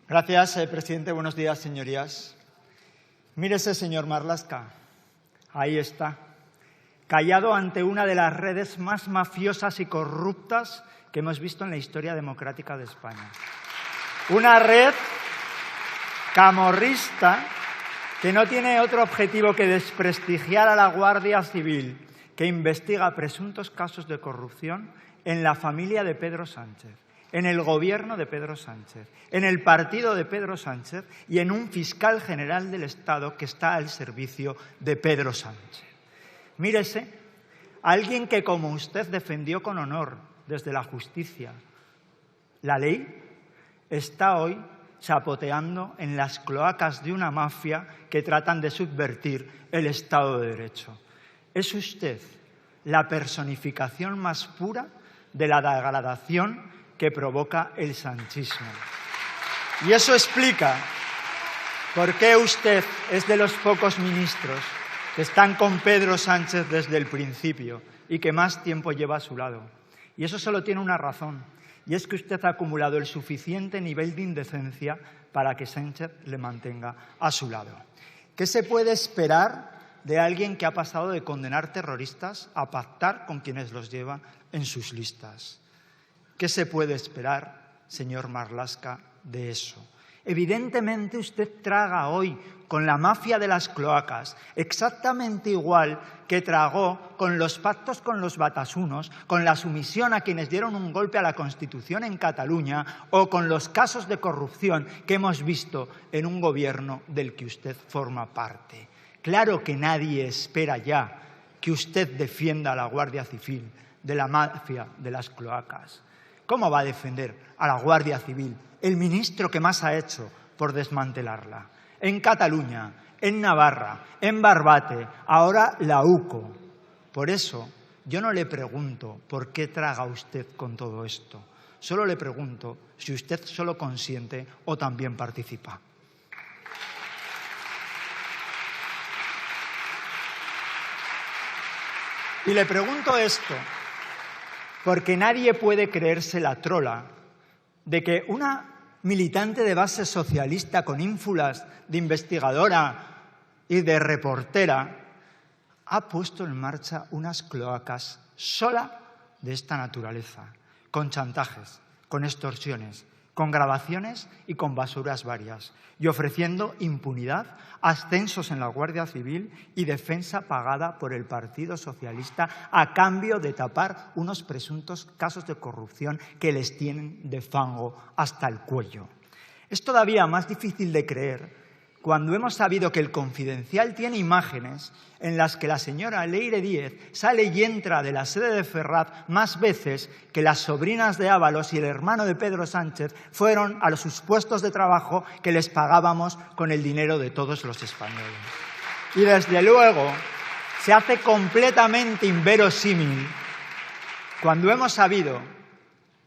Gracias, presidente. Buenos días, señorías. Mírese, señor Marlaska. Ahí está, callado ante una de las redes más mafiosas y corruptas que hemos visto en la historia democrática de España. Una red camorrista que no tiene otro objetivo que desprestigiar a la Guardia Civil, que investiga presuntos casos de corrupción en la familia de Pedro Sánchez, en el gobierno de Pedro Sánchez, en el partido de Pedro Sánchez y en un fiscal general del Estado que está al servicio de Pedro Sánchez. Mírese, alguien que como usted defendió con honor desde la justicia la ley, está hoy chapoteando en las cloacas de una mafia que tratan de subvertir el Estado de Derecho. Es usted la personificación más pura de la degradación que provoca el sanchismo. Y eso explica por qué usted es de los pocos ministros que están con Pedro Sánchez desde el principio y que más tiempo lleva a su lado. Y eso solo tiene una razón, y es que usted ha acumulado el suficiente nivel de indecencia para que Sánchez le mantenga a su lado. ¿Qué se puede esperar de alguien que ha pasado de condenar terroristas a pactar con quienes los lleva en sus listas? ¿Qué se puede esperar, señor Marlaska, de eso? Evidentemente usted traga hoy con la mafia de las cloacas exactamente igual que tragó con los pactos con los batasunos, con la sumisión a quienes dieron un golpe a la Constitución en Cataluña o con los casos de corrupción que hemos visto en un gobierno del que usted forma parte. Claro que nadie espera ya que usted defienda a la Guardia Civil de la mafia de las cloacas. ¿Cómo va a defender a la Guardia Civil, el ministro que más ha hecho por desmantelarla? En Cataluña, en Navarra, en Barbate, ahora la UCO. Por eso, yo no le pregunto por qué traga usted con todo esto. Solo le pregunto si usted solo consiente o también participa. Y le pregunto esto porque nadie puede creerse la trola de que una militante de base socialista con ínfulas de investigadora y de reportera ha puesto en marcha unas cloacas sola de esta naturaleza, con chantajes, con extorsiones, con grabaciones y con basuras varias, y ofreciendo impunidad, ascensos en la Guardia Civil y defensa pagada por el Partido Socialista a cambio de tapar unos presuntos casos de corrupción que les tienen de fango hasta el cuello. Es todavía más difícil de creer cuando hemos sabido que el Confidencial tiene imágenes en las que la señora Leire Díez sale y entra de la sede de Ferraz más veces que las sobrinas de Ábalos y el hermano de Pedro Sánchez fueron a sus puestos de trabajo que les pagábamos con el dinero de todos los españoles. Y desde luego se hace completamente inverosímil cuando hemos sabido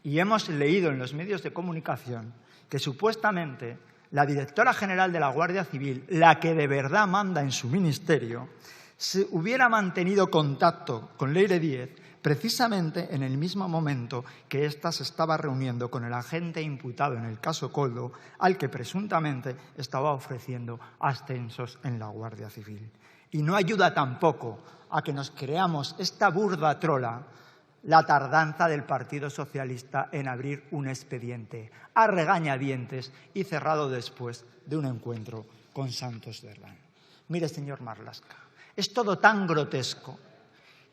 y hemos leído en los medios de comunicación que supuestamente la directora general de la Guardia Civil, la que de verdad manda en su ministerio, se hubiera mantenido contacto con Leire Díez precisamente en el mismo momento que ésta se estaba reuniendo con el agente imputado en el caso Koldo, al que presuntamente estaba ofreciendo ascensos en la Guardia Civil. Y no ayuda tampoco a que nos creamos esta burda trola la tardanza del Partido Socialista en abrir un expediente a regañadientes y cerrado después de un encuentro con Santos Cerdán. Mire, señor Marlaska, es todo tan grotesco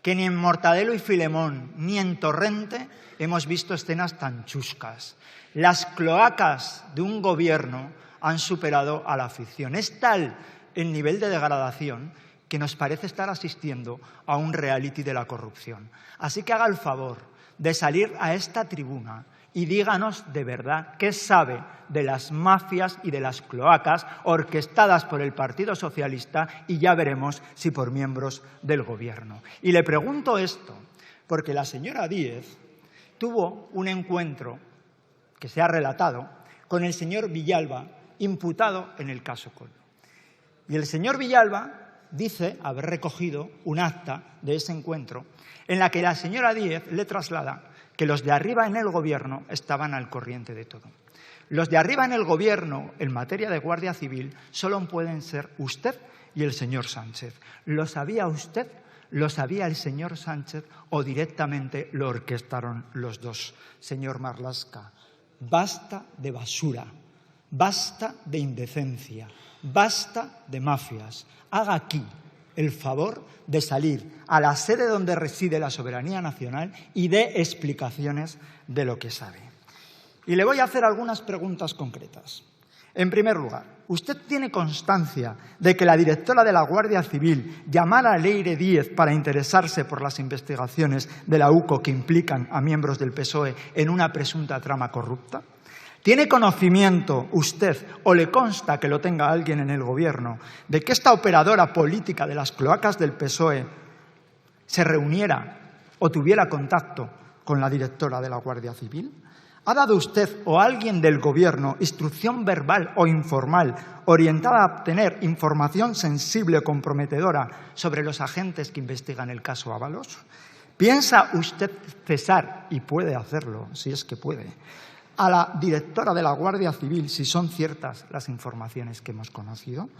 que ni en Mortadelo y Filemón ni en Torrente hemos visto escenas tan chuscas. Las cloacas de un gobierno han superado a la ficción. Es tal el nivel de degradación que nos parece estar asistiendo a un reality de la corrupción. Así que haga el favor de salir a esta tribuna y díganos de verdad qué sabe de las mafias y de las cloacas orquestadas por el Partido Socialista y ya veremos si por miembros del Gobierno. Y le pregunto esto porque la señora Díez tuvo un encuentro que se ha relatado con el señor Villalba, imputado en el caso Koldo. Y el señor Villalba dice haber recogido un acta de ese encuentro en la que la señora Díez le traslada que los de arriba en el gobierno estaban al corriente de todo. Los de arriba en el Gobierno, en materia de Guardia Civil, solo pueden ser usted y el señor Sánchez. ¿Lo sabía usted? ¿Lo sabía el señor Sánchez o directamente lo orquestaron los dos? Señor Marlaska, basta de basura, basta de indecencia, basta de mafias. Haga aquí el favor de salir a la sede donde reside la soberanía nacional y dé explicaciones de lo que sabe. Y le voy a hacer algunas preguntas concretas. En primer lugar, ¿usted tiene constancia de que la directora de la Guardia Civil llamara a Leire Díez para interesarse por las investigaciones de la UCO que implican a miembros del PSOE en una presunta trama corrupta? ¿Tiene conocimiento usted, o le consta que lo tenga alguien en el Gobierno, de que esta operadora política de las cloacas del PSOE se reuniera o tuviera contacto con la directora de la Guardia Civil? ¿Ha dado usted o alguien del Gobierno instrucción verbal o informal orientada a obtener información sensible o comprometedora sobre los agentes que investigan el caso Ábalos? ¿Piensa usted cesar, y puede hacerlo, si es que puede, a la directora de la Guardia Civil si son ciertas las informaciones que hemos conocido?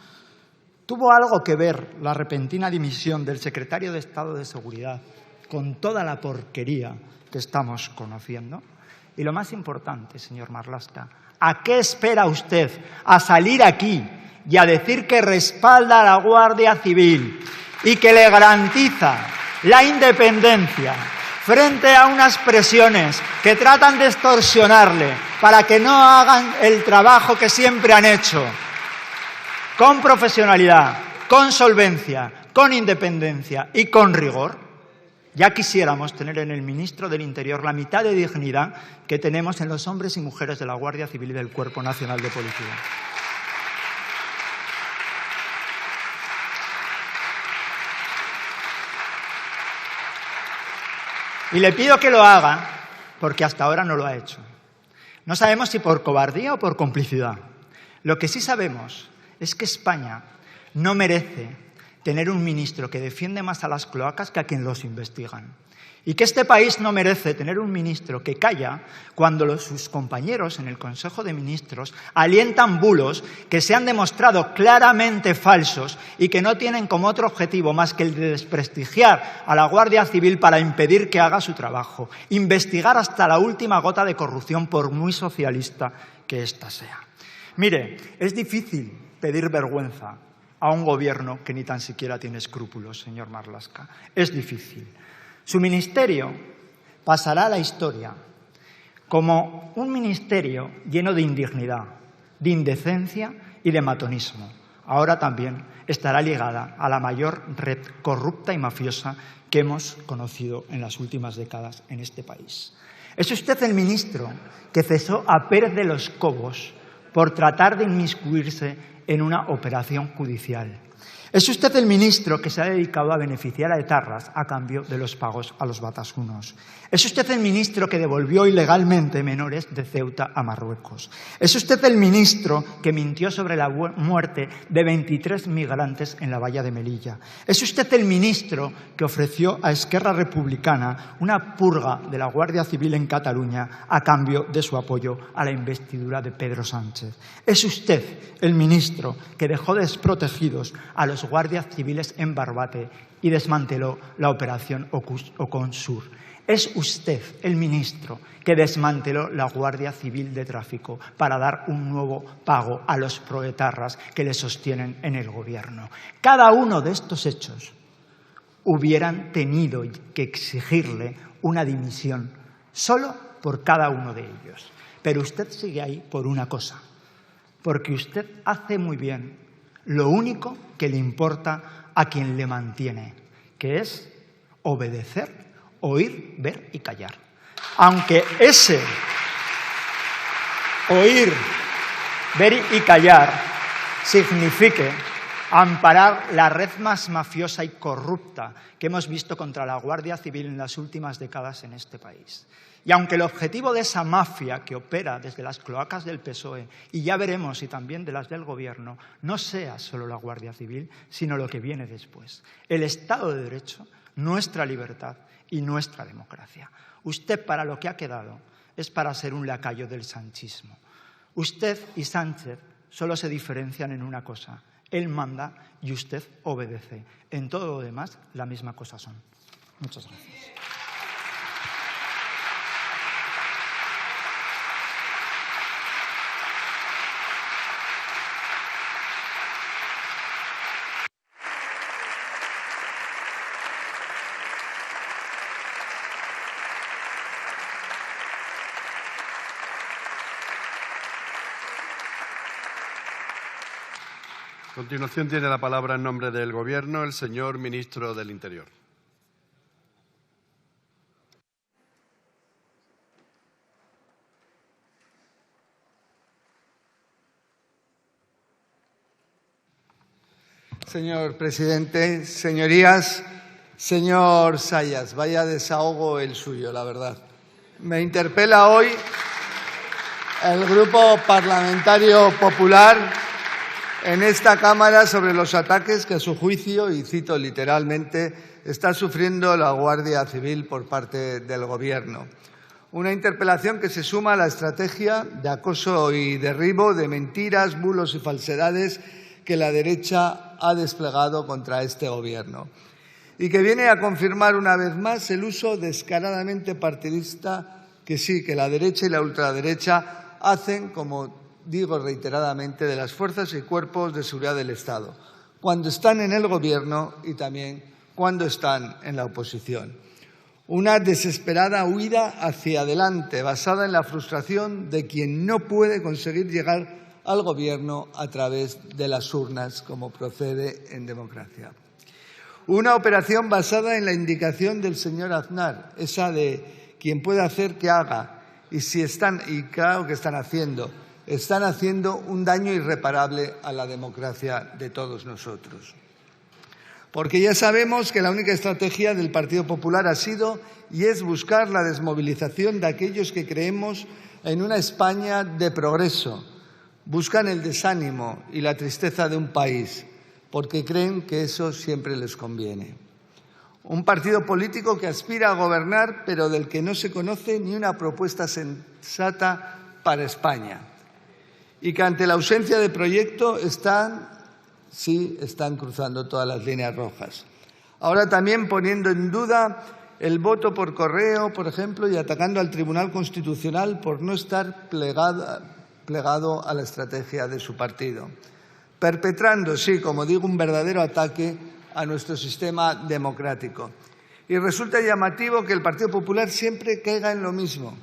¿Tuvo algo que ver la repentina dimisión del secretario de Estado de Seguridad con toda la porquería que estamos conociendo? Y lo más importante, señor Marlaska, ¿a qué espera usted a salir aquí y a decir que respalda a la Guardia Civil y que le garantiza la independencia frente a unas presiones que tratan de extorsionarle para que no hagan el trabajo que siempre han hecho, con profesionalidad, con solvencia, con independencia y con rigor? Ya quisiéramos tener en el ministro del Interior la mitad de dignidad que tenemos en los hombres y mujeres de la Guardia Civil y del Cuerpo Nacional de Policía. Y le pido que lo haga porque hasta ahora no lo ha hecho. No sabemos si por cobardía o por complicidad. Lo que sí sabemos es que España no merece tener un ministro que defiende más a las cloacas que a quien los investigan. Y que este país no merece tener un ministro que calla cuando sus compañeros en el Consejo de Ministros alientan bulos que se han demostrado claramente falsos y que no tienen como otro objetivo más que el de desprestigiar a la Guardia Civil para impedir que haga su trabajo, investigar hasta la última gota de corrupción, por muy socialista que ésta sea. Mire, es difícil pedir vergüenza a un gobierno que ni tan siquiera tiene escrúpulos, señor Marlaska. Es difícil. Su ministerio pasará a la historia como un ministerio lleno de indignidad, de indecencia y de matonismo. Ahora también estará ligada a la mayor red corrupta y mafiosa que hemos conocido en las últimas décadas en este país. ¿Es usted el ministro que cesó a Pérez de los Cobos por tratar de inmiscuirse en una operación judicial? ¿Es usted el ministro que se ha dedicado a beneficiar a etarras a cambio de los pagos a los batasunos? ¿Es usted el ministro que devolvió ilegalmente menores de Ceuta a Marruecos? ¿Es usted el ministro que mintió sobre la muerte de 23 migrantes en la valla de Melilla? ¿Es usted el ministro que ofreció a Esquerra Republicana una purga de la Guardia Civil en Cataluña a cambio de su apoyo a la investidura de Pedro Sánchez? ¿Es usted el ministro que dejó desprotegidos a los guardias civiles en Barbate y desmanteló la operación Ocon Sur? ¿Es usted el ministro que desmanteló la Guardia Civil de Tráfico para dar un nuevo pago a los proetarras que le sostienen en el Gobierno? Cada uno de estos hechos hubieran tenido que exigirle una dimisión solo por cada uno de ellos. Pero usted sigue ahí por una cosa, porque usted hace muy bien lo único que le importa a quien le mantiene, que es obedecer, oír, ver y callar. Aunque ese oír, ver y callar signifique amparar la red más mafiosa y corrupta que hemos visto contra la Guardia Civil en las últimas décadas en este país. Y aunque el objetivo de esa mafia que opera desde las cloacas del PSOE, y ya veremos, y también de las del Gobierno, no sea solo la Guardia Civil, sino lo que viene después: el Estado de Derecho, nuestra libertad y nuestra democracia. Usted, para lo que ha quedado, es para ser un lacayo del sanchismo. Usted y Sánchez solo se diferencian en una cosa. Él manda y usted obedece. En todo lo demás, la misma cosa son. Muchas gracias. A continuación tiene la palabra en nombre del Gobierno el señor ministro del Interior. Señor presidente, señorías, señor Zayas, vaya desahogo el suyo, la verdad. Me interpela hoy el Grupo Parlamentario Popular en esta Cámara sobre los ataques que, a su juicio, y cito literalmente, está sufriendo la Guardia Civil por parte del Gobierno. Una interpelación que se suma a la estrategia de acoso y derribo, de mentiras, bulos y falsedades que la derecha ha desplegado contra este Gobierno y que viene a confirmar una vez más el uso descaradamente partidista que sí, que la derecha y la ultraderecha hacen, como digo reiteradamente, de las fuerzas y cuerpos de seguridad del Estado, cuando están en el Gobierno y también cuando están en la oposición. Una desesperada huida hacia adelante, basada en la frustración de quien no puede conseguir llegar al Gobierno a través de las urnas, como procede en democracia. Una operación basada en la indicación del señor Aznar, esa de quien puede hacer que haga, y claro que están haciendo un daño irreparable a la democracia de todos nosotros. Porque ya sabemos que la única estrategia del Partido Popular ha sido y es buscar la desmovilización de aquellos que creemos en una España de progreso. Buscan el desánimo y la tristeza de un país, porque creen que eso siempre les conviene. Un partido político que aspira a gobernar, pero del que no se conoce ni una propuesta sensata para España. Y que ante la ausencia de proyecto están cruzando todas las líneas rojas. Ahora también poniendo en duda el voto por correo, por ejemplo, y atacando al Tribunal Constitucional por no estar plegado a la estrategia de su partido. Perpetrando, sí, como digo, un verdadero ataque a nuestro sistema democrático. Y resulta llamativo que el Partido Popular siempre caiga en lo mismo,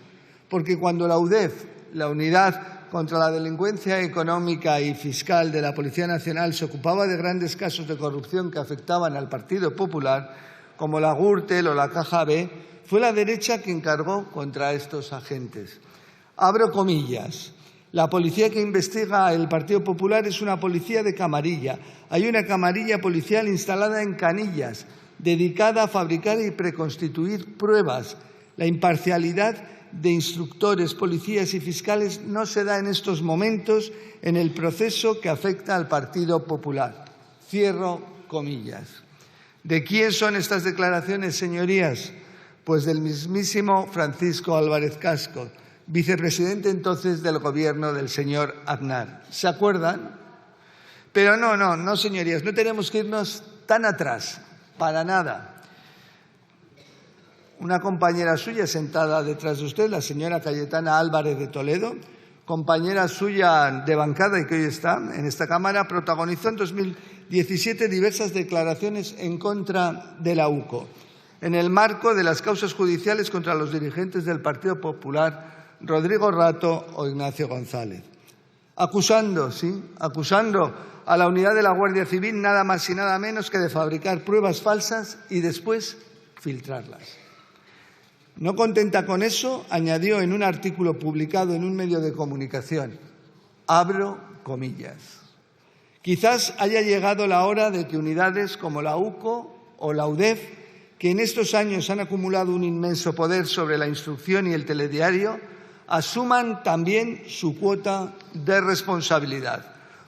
porque cuando la UDEF, la Unidad contra la Delincuencia Económica y Fiscal de la Policía Nacional, se ocupaba de grandes casos de corrupción que afectaban al Partido Popular, como la Gürtel o la Caja B, fue la derecha quien cargó contra estos agentes. Abro comillas. La policía que investiga el Partido Popular es una policía de camarilla. Hay una camarilla policial instalada en Canillas, dedicada a fabricar y preconstituir pruebas. La imparcialidad de instructores, policías y fiscales no se da en estos momentos en el proceso que afecta al Partido Popular. Cierro comillas. ¿De quién son estas declaraciones, señorías? Pues del mismísimo Francisco Álvarez Cascos, vicepresidente entonces del Gobierno del señor Aznar. ¿Se acuerdan? Pero no, señorías, no tenemos que irnos tan atrás, para nada. Una compañera suya sentada detrás de usted, la señora Cayetana Álvarez de Toledo, compañera suya de bancada y que hoy está en esta Cámara, protagonizó en 2017 diversas declaraciones en contra de la UCO, en el marco de las causas judiciales contra los dirigentes del Partido Popular, Rodrigo Rato o Ignacio González, acusando a la unidad de la Guardia Civil nada más y nada menos que de fabricar pruebas falsas y después filtrarlas. No contenta con eso, añadió en un artículo publicado en un medio de comunicación, abro comillas, quizás haya llegado la hora de que unidades como la UCO o la UDEF, que en estos años han acumulado un inmenso poder sobre la instrucción y el telediario, asuman también su cuota de responsabilidad.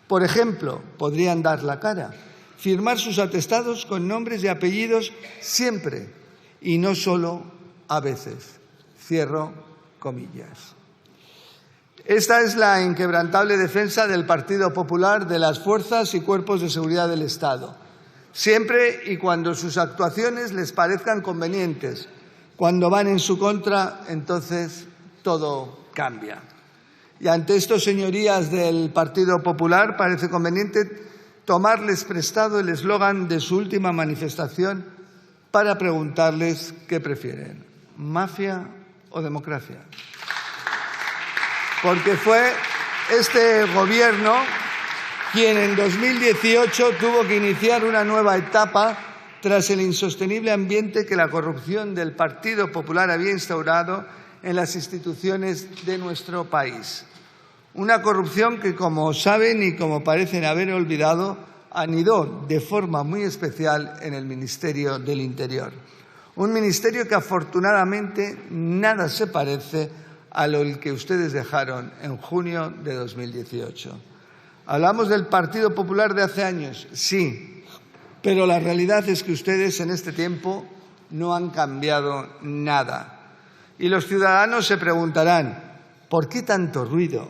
Por ejemplo, podrían dar la cara, firmar sus atestados con nombres y apellidos siempre y no solo a veces. Cierro comillas. Esta es la inquebrantable defensa del Partido Popular de las fuerzas y cuerpos de seguridad del Estado, siempre y cuando sus actuaciones les parezcan convenientes. Cuando van en su contra, entonces todo cambia. Y ante esto, señorías del Partido Popular, parece conveniente tomarles prestado el eslogan de su última manifestación para preguntarles qué prefieren, mafia o democracia. Porque fue este Gobierno quien en 2018 tuvo que iniciar una nueva etapa tras el insostenible ambiente que la corrupción del Partido Popular había instaurado en las instituciones de nuestro país. Una corrupción que, como saben y como parecen haber olvidado, anidó de forma muy especial en el Ministerio del Interior. Un ministerio que afortunadamente nada se parece a lo que ustedes dejaron en junio de 2018. Hablamos del Partido Popular de hace años, sí, pero la realidad es que ustedes en este tiempo no han cambiado nada. Y los ciudadanos se preguntarán, ¿por qué tanto ruido?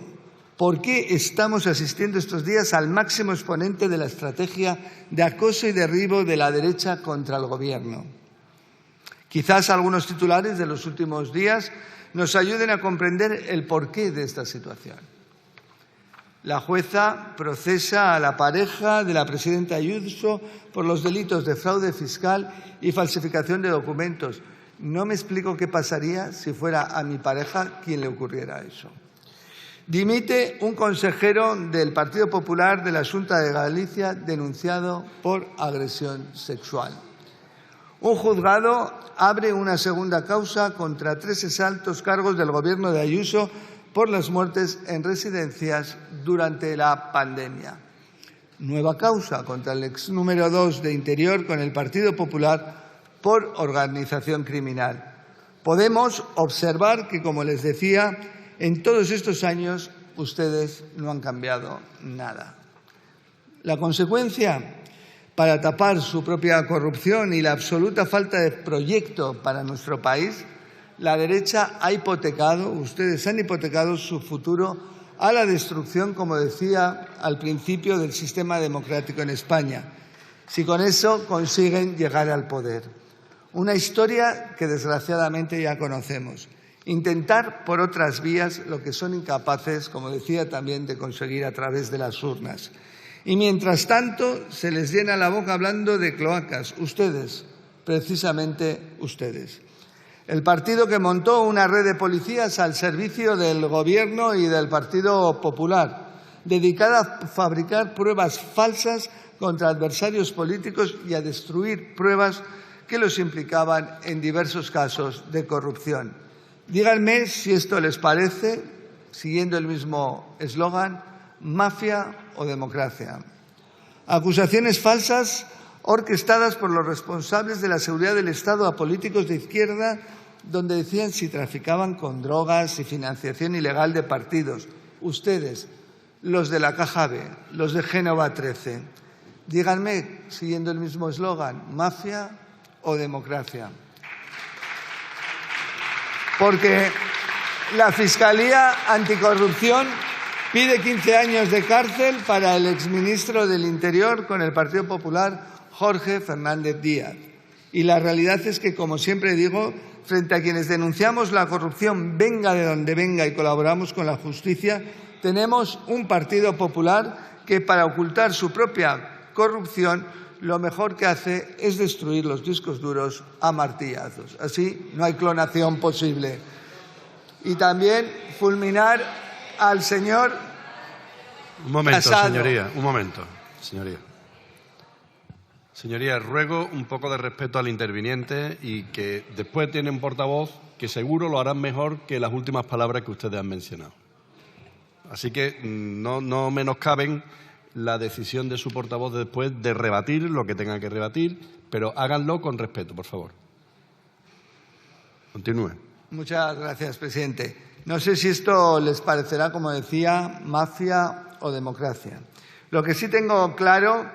¿Por qué estamos asistiendo estos días al máximo exponente de la estrategia de acoso y derribo de la derecha contra el Gobierno? Quizás algunos titulares de los últimos días nos ayuden a comprender el porqué de esta situación. La jueza procesa a la pareja de la presidenta Ayuso por los delitos de fraude fiscal y falsificación de documentos. No me explico qué pasaría si fuera a mi pareja quien le ocurriera eso. Dimite un consejero del Partido Popular de la Xunta de Galicia denunciado por agresión sexual. Un juzgado abre una segunda causa contra 3 altos cargos del Gobierno de Ayuso por las muertes en residencias durante la pandemia. Nueva causa contra el ex número 2 de Interior con el Partido Popular por organización criminal. Podemos observar que, como les decía, en todos estos años ustedes no han cambiado nada. La consecuencia, para tapar su propia corrupción y la absoluta falta de proyecto para nuestro país, la derecha ha hipotecado, ustedes han hipotecado su futuro a la destrucción, como decía al principio, del sistema democrático en España, si con eso consiguen llegar al poder. Una historia que desgraciadamente ya conocemos. Intentar por otras vías lo que son incapaces, como decía también, de conseguir a través de las urnas. Y mientras tanto se les llena la boca hablando de cloacas. Ustedes, precisamente ustedes. El partido que montó una red de policías al servicio del Gobierno y del Partido Popular, dedicada a fabricar pruebas falsas contra adversarios políticos y a destruir pruebas que los implicaban en diversos casos de corrupción. Díganme si esto les parece, siguiendo el mismo eslogan, mafia o democracia. Acusaciones falsas orquestadas por los responsables de la seguridad del Estado a políticos de izquierda, donde decían si traficaban con drogas y financiación ilegal de partidos. Ustedes, los de la Caja B, los de Génova 13. Díganme, siguiendo el mismo eslogan, mafia o democracia. Porque la Fiscalía Anticorrupción pide 15 años de cárcel para el exministro del Interior con el Partido Popular, Jorge Fernández Díaz. Y la realidad es que, como siempre digo, frente a quienes denunciamos la corrupción, venga de donde venga, y colaboramos con la justicia, tenemos un Partido Popular que, para ocultar su propia corrupción, lo mejor que hace es destruir los discos duros a martillazos. Así no hay clonación posible. Y también fulminar al señor Un momento, Casado. señoría, un momento, señoría. Señoría, ruego un poco de respeto al interviniente y que después tiene un portavoz que seguro lo harán mejor que las últimas palabras que ustedes han mencionado. Así que no menoscaben la decisión de su portavoz después de rebatir lo que tenga que rebatir, pero háganlo con respeto, por favor. Continúe. Muchas gracias, presidente. No sé si esto les parecerá, como decía, mafia o democracia. Lo que sí tengo claro,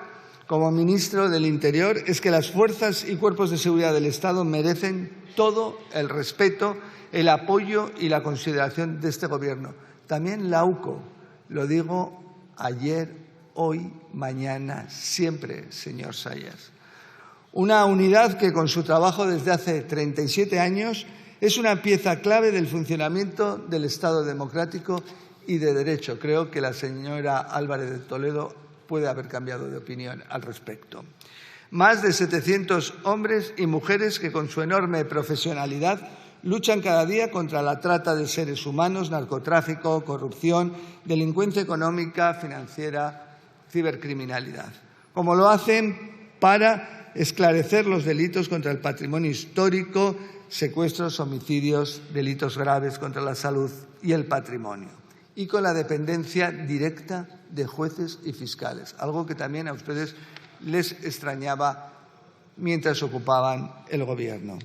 como ministro del Interior, es que las fuerzas y cuerpos de seguridad del Estado merecen todo el respeto, el apoyo y la consideración de este Gobierno. También la UCO, lo digo ayer, hoy, mañana, siempre, señor Sayas. Una unidad que con su trabajo desde hace 37 años es una pieza clave del funcionamiento del Estado democrático y de derecho. Creo que la señora Álvarez de Toledo puede haber cambiado de opinión al respecto. Más de 700 hombres y mujeres que con su enorme profesionalidad luchan cada día contra la trata de seres humanos, narcotráfico, corrupción, delincuencia económica, financiera, cibercriminalidad. Como lo hacen para esclarecer los delitos contra el patrimonio histórico, secuestros, homicidios, delitos graves contra la salud y el patrimonio. Y con la dependencia directa de jueces y fiscales, algo que también a ustedes les extrañaba mientras ocupaban el gobierno.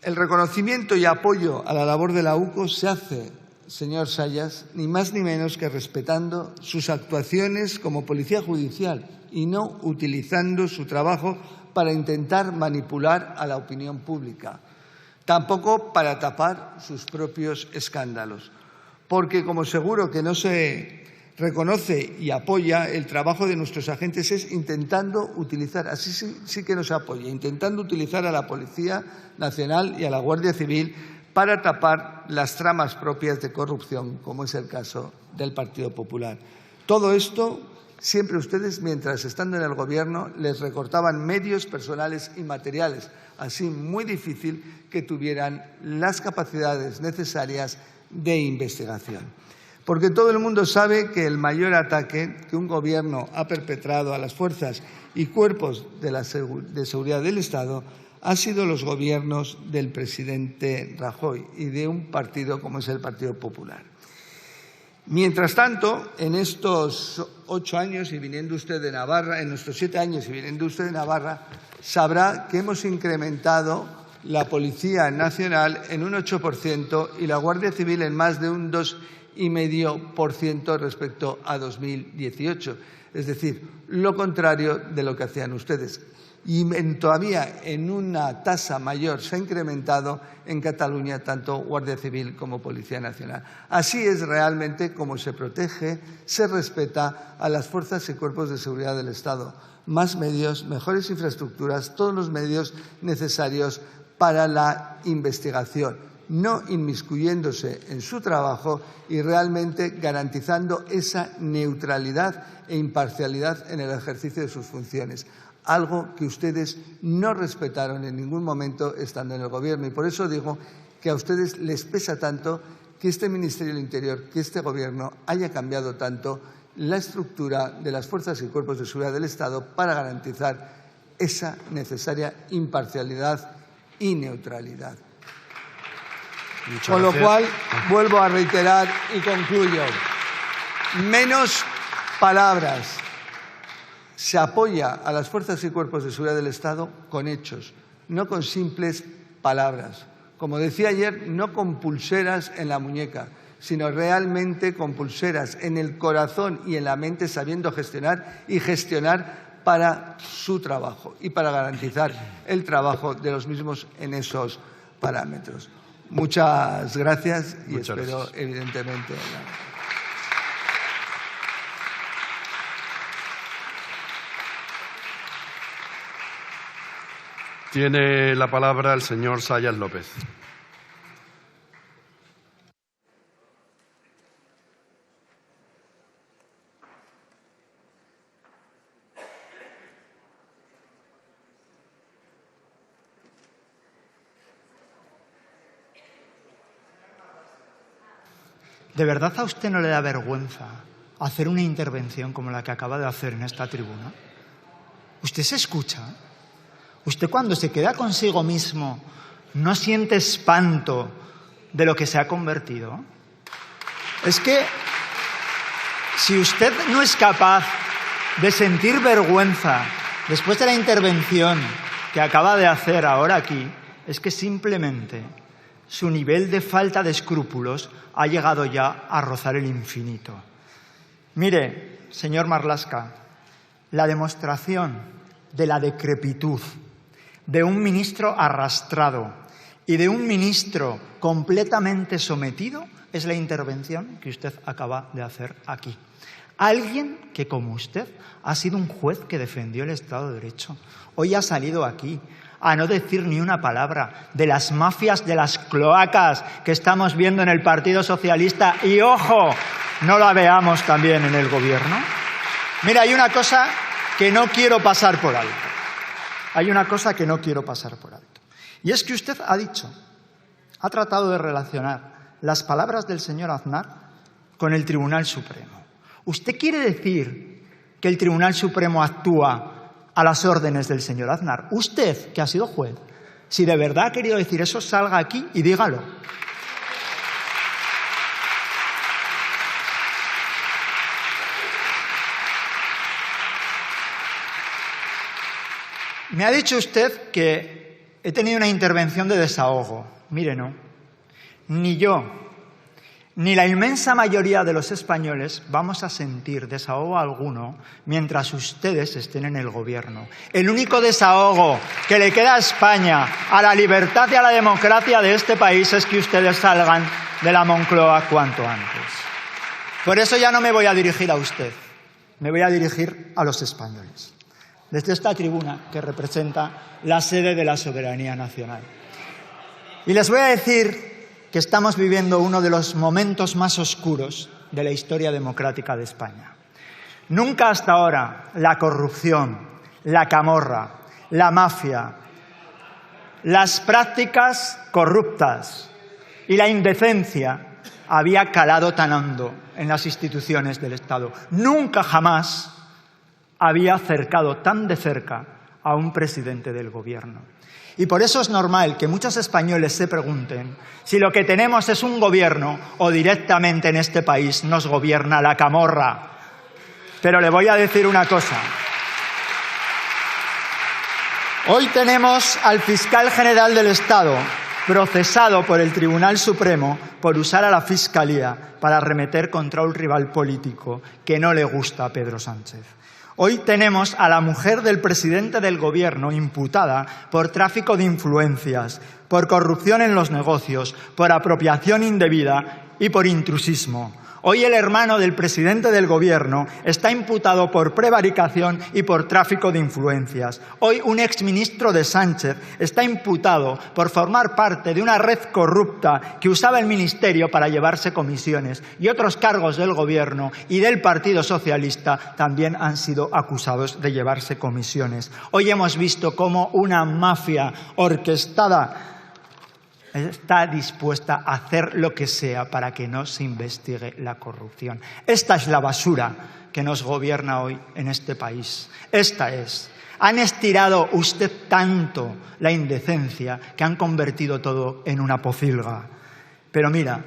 El reconocimiento y apoyo a la labor de la UCO se hace, señor Sayas, ni más ni menos que respetando sus actuaciones como policía judicial y no utilizando su trabajo para intentar manipular a la opinión pública, tampoco para tapar sus propios escándalos, porque como seguro que no se reconoce y apoya el trabajo de nuestros agentes es intentando utilizar, así sí que nos apoya, intentando utilizar a la Policía Nacional y a la Guardia Civil para tapar las tramas propias de corrupción, como es el caso del Partido Popular. Todo esto, siempre ustedes, mientras estando en el Gobierno, les recortaban medios personales y materiales, así muy difícil que tuvieran las capacidades necesarias de investigación. Porque todo el mundo sabe que el mayor ataque que un Gobierno ha perpetrado a las fuerzas y cuerpos de seguridad del Estado ha sido los gobiernos del presidente Rajoy y de un partido como es el Partido Popular. Mientras tanto, en estos 8 años y viniendo usted de Navarra, en nuestros 7 años y viniendo usted de Navarra, sabrá que hemos incrementado la Policía Nacional en un 8% y la Guardia Civil en más de un 2,5% respecto a 2018. Es decir, lo contrario de lo que hacían ustedes. Y todavía en una tasa mayor se ha incrementado en Cataluña tanto Guardia Civil como Policía Nacional. Así es realmente como se protege, se respeta a las fuerzas y cuerpos de seguridad del Estado. Más medios, mejores infraestructuras, todos los medios necesarios para la investigación, no inmiscuyéndose en su trabajo y realmente garantizando esa neutralidad e imparcialidad en el ejercicio de sus funciones. Algo que ustedes no respetaron en ningún momento estando en el Gobierno. Y por eso digo que a ustedes les pesa tanto que este Ministerio del Interior, que este Gobierno haya cambiado tanto la estructura de las fuerzas y cuerpos de seguridad del Estado para garantizar esa necesaria imparcialidad y neutralidad. Con lo cual, vuelvo a reiterar y concluyo. Menos palabras. Se apoya a las fuerzas y cuerpos de seguridad del Estado con hechos, no con simples palabras. Como decía ayer, no con pulseras en la muñeca, sino realmente con pulseras en el corazón y en la mente, sabiendo gestionar y gestionar para su trabajo y para garantizar el trabajo de los mismos en esos parámetros. Muchas gracias y espero, evidentemente. Tiene la palabra el señor Sayas López. ¿De verdad a usted no le da vergüenza hacer una intervención como la que acaba de hacer en esta tribuna? ¿Usted se escucha? ¿Usted cuando se queda consigo mismo no siente espanto de lo que se ha convertido? Es que si usted no es capaz de sentir vergüenza después de la intervención que acaba de hacer ahora aquí, es que simplemente su nivel de falta de escrúpulos ha llegado ya a rozar el infinito. Mire, señor Marlaska, la demostración de la decrepitud de un ministro arrastrado y de un ministro completamente sometido es la intervención que usted acaba de hacer aquí. Alguien que, como usted, ha sido un juez que defendió el Estado de Derecho. Hoy ha salido aquí a no decir ni una palabra de las mafias de las cloacas que estamos viendo en el Partido Socialista y, ojo, no la veamos también en el Gobierno. Mira, hay una cosa que no quiero pasar por alto. Hay una cosa que no quiero pasar por alto. Y es que usted ha tratado de relacionar las palabras del señor Aznar con el Tribunal Supremo. ¿Usted quiere decir que el Tribunal Supremo actúa a las órdenes del señor Aznar? Usted, que ha sido juez, si de verdad ha querido decir eso, salga aquí y dígalo. Me ha dicho usted que he tenido una intervención de desahogo. Mire, no. Ni yo, ni la inmensa mayoría de los españoles vamos a sentir desahogo alguno mientras ustedes estén en el Gobierno. El único desahogo que le queda a España, a la libertad y a la democracia de este país, es que ustedes salgan de la Moncloa cuanto antes. Por eso ya no me voy a dirigir a usted, me voy a dirigir a los españoles, desde esta tribuna que representa la sede de la soberanía nacional. Y les voy a decir que estamos viviendo uno de los momentos más oscuros de la historia democrática de España. Nunca hasta ahora la corrupción, la camorra, la mafia, las prácticas corruptas y la indecencia había calado tan hondo en las instituciones del Estado. Nunca jamás había acercado tan de cerca a un presidente del Gobierno. Y por eso es normal que muchos españoles se pregunten si lo que tenemos es un gobierno o directamente en este país nos gobierna la camorra. Pero le voy a decir una cosa. Hoy tenemos al fiscal general del Estado procesado por el Tribunal Supremo por usar a la Fiscalía para arremeter contra un rival político que no le gusta a Pedro Sánchez. Hoy tenemos a la mujer del presidente del Gobierno imputada por tráfico de influencias, por corrupción en los negocios, por apropiación indebida y por intrusismo. Hoy el hermano del presidente del Gobierno está imputado por prevaricación y por tráfico de influencias. Hoy un exministro de Sánchez está imputado por formar parte de una red corrupta que usaba el ministerio para llevarse comisiones, y otros cargos del Gobierno y del Partido Socialista también han sido acusados de llevarse comisiones. Hoy hemos visto cómo una mafia orquestada está dispuesta a hacer lo que sea para que no se investigue la corrupción. Esta es la basura que nos gobierna hoy en este país. Esta es. Han estirado usted tanto la indecencia que han convertido todo en una pocilga. Pero mira,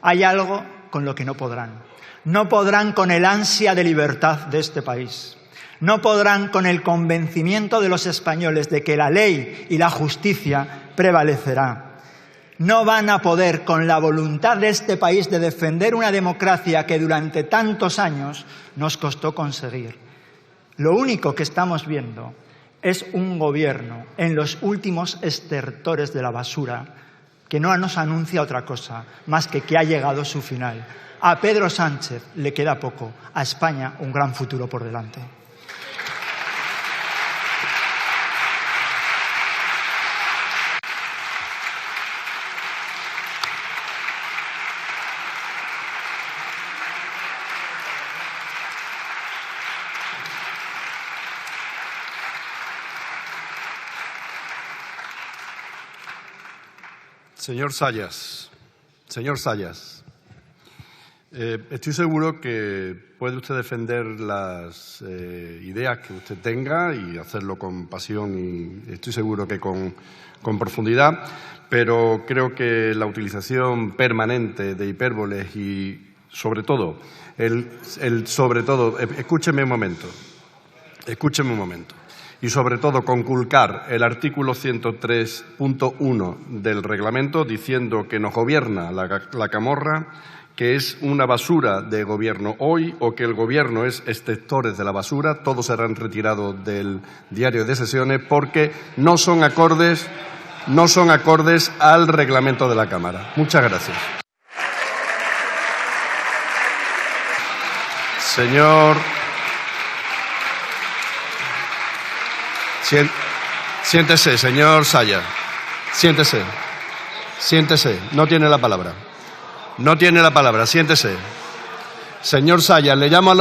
hay algo con lo que no podrán. No podrán con el ansia de libertad de este país. No podrán con el convencimiento de los españoles de que la ley y la justicia prevalecerá. No van a poder con la voluntad de este país de defender una democracia que durante tantos años nos costó conseguir. Lo único que estamos viendo es un gobierno en los últimos estertores de la basura que no nos anuncia otra cosa más que ha llegado su final. A Pedro Sánchez le queda poco, a España un gran futuro por delante. Señor Zayas, estoy seguro que puede usted defender las ideas que usted tenga y hacerlo con pasión y estoy seguro que con profundidad, pero creo que la utilización permanente de hipérboles y sobre todo, escúcheme un momento. Y sobre todo conculcar el artículo 103.1 del reglamento diciendo que nos gobierna la camorra, que es una basura de gobierno hoy o que el gobierno es extractores de la basura, todos serán retirados del diario de sesiones porque no son acordes no son acordes al reglamento de la Cámara. Muchas gracias. Señor... Siéntese, señor Saya. Siéntese. Siéntese. No tiene la palabra. No tiene la palabra. Siéntese. Señor Saya, le llamo al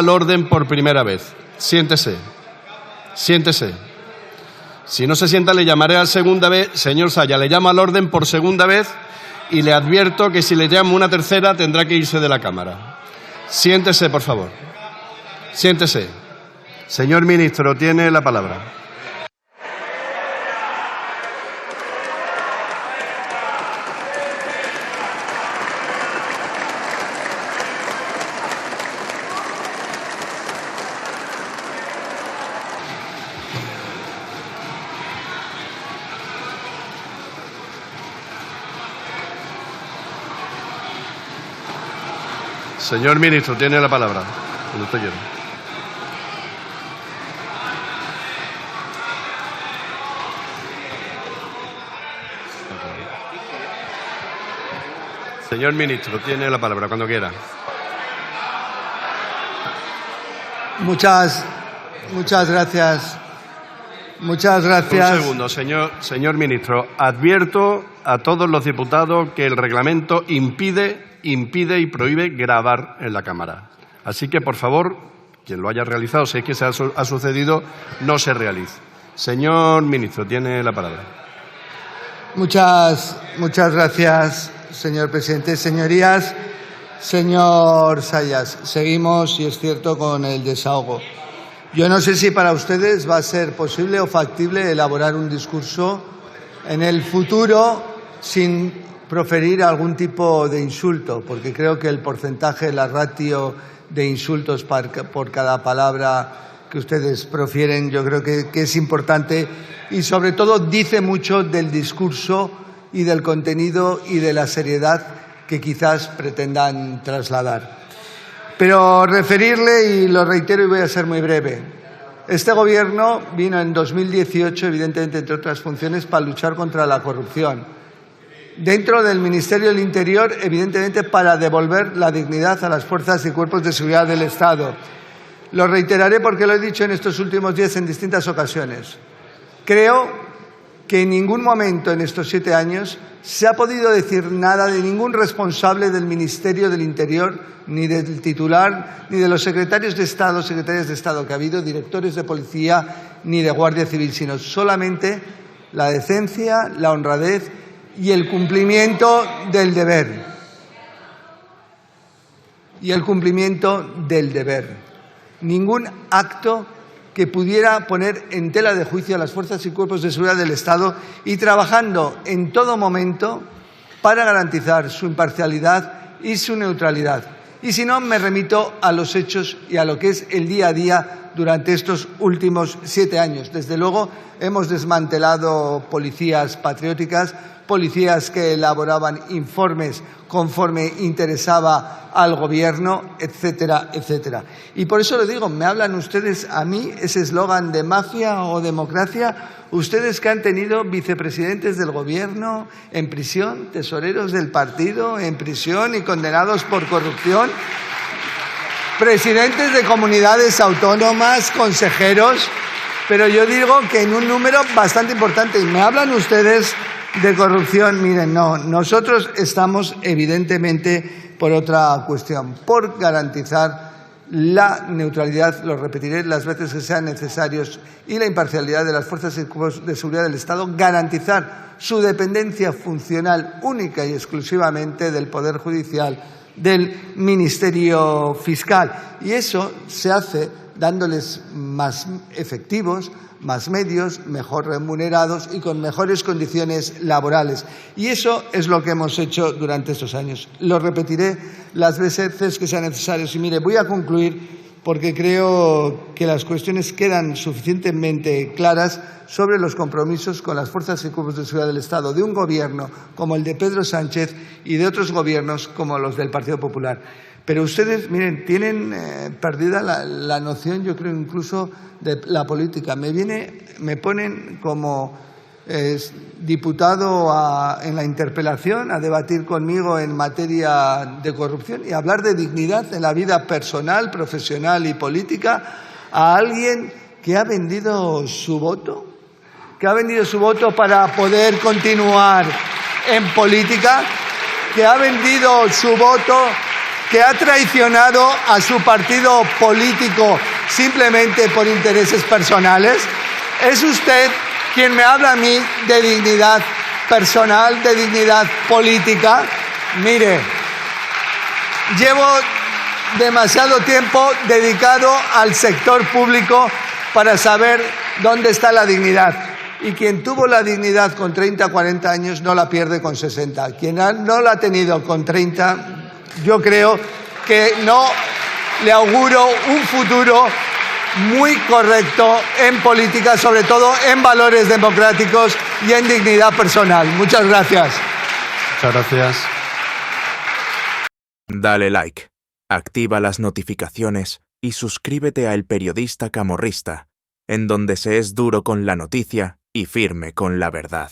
orden por primera vez. Siéntese. Siéntese. Si no se sienta, le llamaré a segunda vez. Señor Saya, le llamo al orden por segunda vez y le advierto que si le llamo una tercera tendrá que irse de la Cámara. Siéntese, por favor. Siéntese. Señor ministro, tiene la palabra. Señor ministro, tiene la palabra. Cuando usted quiera. Señor ministro, tiene la palabra cuando quiera. Muchas gracias. Muchas gracias. Un segundo, señor ministro. Advierto a todos los diputados que el reglamento impide y prohíbe grabar en la Cámara. Así que, por favor, quien lo haya realizado, si es que se ha sucedido, no se realice. Señor ministro, tiene la palabra. Muchas gracias, señor presidente. Señorías, señor Sayas, seguimos, y es cierto, con el desahogo. Yo no sé si para ustedes va a ser posible o factible elaborar un discurso en el futuro sin proferir algún tipo de insulto, porque creo que el porcentaje, la ratio de insultos por cada palabra que ustedes profieren, yo creo que es importante y sobre todo dice mucho del discurso y del contenido y de la seriedad que quizás pretendan trasladar. Pero referirle, y lo reitero y voy a ser muy breve, este Gobierno vino en 2018, evidentemente, entre otras funciones, para luchar contra la corrupción. Dentro del Ministerio del Interior, evidentemente, para devolver la dignidad a las fuerzas y cuerpos de seguridad del Estado. Lo reiteraré porque lo he dicho en estos últimos días en distintas ocasiones. Creo que en ningún momento en estos 7 años se ha podido decir nada de ningún responsable del Ministerio del Interior, ni del titular, ni de los secretarios de Estado, secretarias de Estado que ha habido, directores de policía, ni de Guardia Civil, sino solamente la decencia, la honradez y el cumplimiento del deber. Y el cumplimiento del deber. Ningún acto que pudiera poner en tela de juicio a las fuerzas y cuerpos de seguridad del Estado y trabajando en todo momento para garantizar su imparcialidad y su neutralidad. Y si no, me remito a los hechos y a lo que es el día a día durante estos últimos 7 años. Desde luego, hemos desmantelado policías patrióticas, policías que elaboraban informes conforme interesaba al Gobierno, etcétera, etcétera. Y por eso le digo, me hablan ustedes a mí ese eslogan de mafia o democracia, ustedes que han tenido vicepresidentes del Gobierno en prisión, tesoreros del partido en prisión y condenados por corrupción, presidentes de comunidades autónomas, consejeros, pero yo digo que en un número bastante importante. Y me hablan ustedes de corrupción. Miren, no, nosotros estamos evidentemente por otra cuestión, por garantizar la neutralidad, lo repetiré las veces que sean necesarios, y la imparcialidad de las fuerzas de seguridad del Estado, garantizar su dependencia funcional única y exclusivamente del Poder Judicial, del Ministerio Fiscal. Y eso se hace dándoles más efectivos, más medios, mejor remunerados y con mejores condiciones laborales. Y eso es lo que hemos hecho durante estos años. Lo repetiré las veces que sean necesarias. Y mire, voy a concluir porque creo que las cuestiones quedan suficientemente claras sobre los compromisos con las fuerzas y cuerpos de seguridad del Estado de un Gobierno como el de Pedro Sánchez y de otros gobiernos como los del Partido Popular. Pero ustedes, miren, tienen perdida la noción, yo creo, incluso de la política. Me ponen como es diputado en la interpelación a debatir conmigo en materia de corrupción y hablar de dignidad en la vida personal, profesional y política a alguien que ha vendido su voto, para poder continuar en política, que ha vendido su voto, que ha traicionado a su partido político simplemente por intereses personales. Es usted quien me habla a mí de dignidad personal, de dignidad política. Mire, llevo demasiado tiempo dedicado al sector público para saber dónde está la dignidad. Y quien tuvo la dignidad con 30, 40 años no la pierde con 60. Quien no la ha tenido con 30, yo creo que no le auguro un futuro muy correcto en política, sobre todo en valores democráticos y en dignidad personal. Muchas gracias. Muchas gracias. Dale like, activa las notificaciones y suscríbete a El Periodista Camorrista, en donde se es duro con la noticia y firme con la verdad.